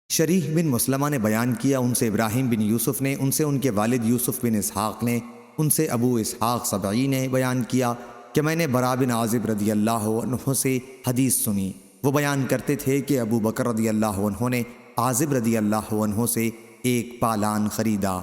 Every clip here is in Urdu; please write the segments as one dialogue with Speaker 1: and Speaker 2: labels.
Speaker 1: شریح بن مسلمہ نے بیان کیا، ان سے ابراہیم بن یوسف نے، ان سے ان کے والد یوسف بن اسحاق نے، ان سے ابو اسحاق سبعی نے بیان کیا کہ میں نے برا بن عازب رضی اللہ عنہ سے حدیث سنی۔ وہ بیان کرتے تھے کہ ابو بکر رضی اللہ عنہ نے عازب رضی اللہ عنہ سے ایک پالان خریدا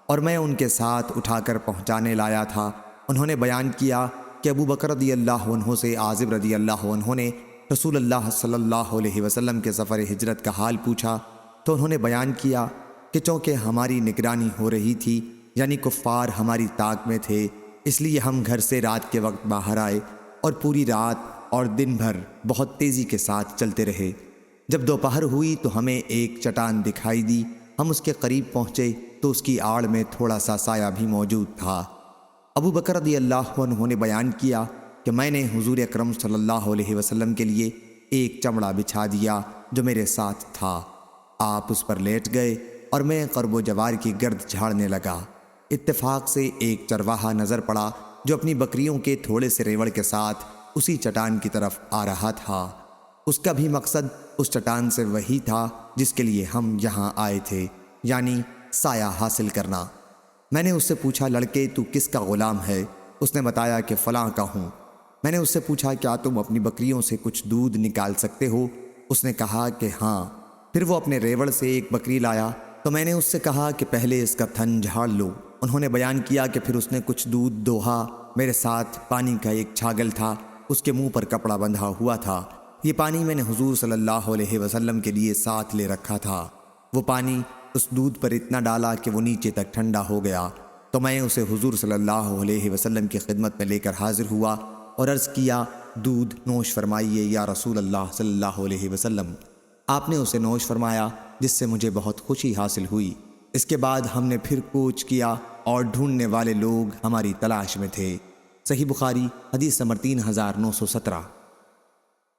Speaker 1: اور میں ان کے ساتھ اٹھا کر پہنچانے لایا تھا۔ انہوں نے بیان کیا کہ ابو بکر رضی اللہ عنہ سے عازب رضی اللہ عنہ نے رسول اللہ صلی اللہ علیہ وسلم کے سفر ہجرت کا حال پوچھا تو انہوں نے بیان کیا کہ چونکہ ہماری نگرانی ہو رہی تھی، یعنی کفار ہماری طاق میں تھے، اس لیے ہم گھر سے رات کے وقت باہر آئے اور پوری رات اور دن بھر بہت تیزی کے ساتھ چلتے رہے۔ جب دوپہر ہوئی تو ہمیں ایک چٹان دکھائی دی، ہم اس کے قریب پہنچے تو اس کی آڑ میں تھوڑا سا سایہ بھی موجود تھا۔ ابو بکر رضی اللہ عنہ نے بیان کیا کہ میں نے حضور اکرم صلی اللہ علیہ وسلم کے لیے ایک چمڑا بچھا دیا جو میرے ساتھ تھا۔ آپ اس پر لیٹ گئے اور میں قرب و جوار کی گرد جھاڑنے لگا۔ اتفاق سے ایک چرواہا نظر پڑا جو اپنی بکریوں کے تھوڑے سے ریوڑ کے ساتھ اسی چٹان کی طرف آ رہا تھا۔ اس کا بھی مقصد اس چٹان سے وہی تھا جس کے لیے ہم یہاں آئے تھے، یعنی سایہ حاصل کرنا۔ میں نے اس سے پوچھا، لڑکے تو کس کا غلام ہے؟ اس نے بتایا کہ فلاں کا ہوں۔ میں نے اس سے پوچھا، کیا تم اپنی بکریوں سے کچھ دودھ نکال سکتے ہو؟ اس نے کہا کہ ہاں۔ پھر وہ اپنے ریوڑ سے ایک بکری لایا تو میں نے اس سے کہا کہ پہلے اس کا تھن جھاڑ لو۔ انہوں نے بیان کیا کہ پھر اس نے کچھ دودھ دوہا۔ میرے ساتھ پانی کا ایک چھاگل تھا، اس کے منہ پر کپڑا بندھا ہوا تھا۔ یہ پانی میں نے حضور صلی اللہ علیہ وسلم کے لیے ساتھ لے رکھا تھا۔ وہ پانی اس دودھ پر اتنا ڈالا کہ وہ نیچے تک ٹھنڈا ہو گیا تو میں اسے حضور صلی اللہ علیہ وسلم کی خدمت میں لے کر حاضر ہوا اور عرض کیا، دودھ نوش فرمائیے یا رسول اللہ صلی اللہ علیہ وسلم۔ آپ نے اسے نوش فرمایا جس سے مجھے بہت خوشی حاصل ہوئی۔ اس کے بعد ہم نے پھر کوچ کیا اور ڈھونڈنے والے لوگ ہماری تلاش میں تھے۔ صحیح بخاری حدیث نمبر 3917۔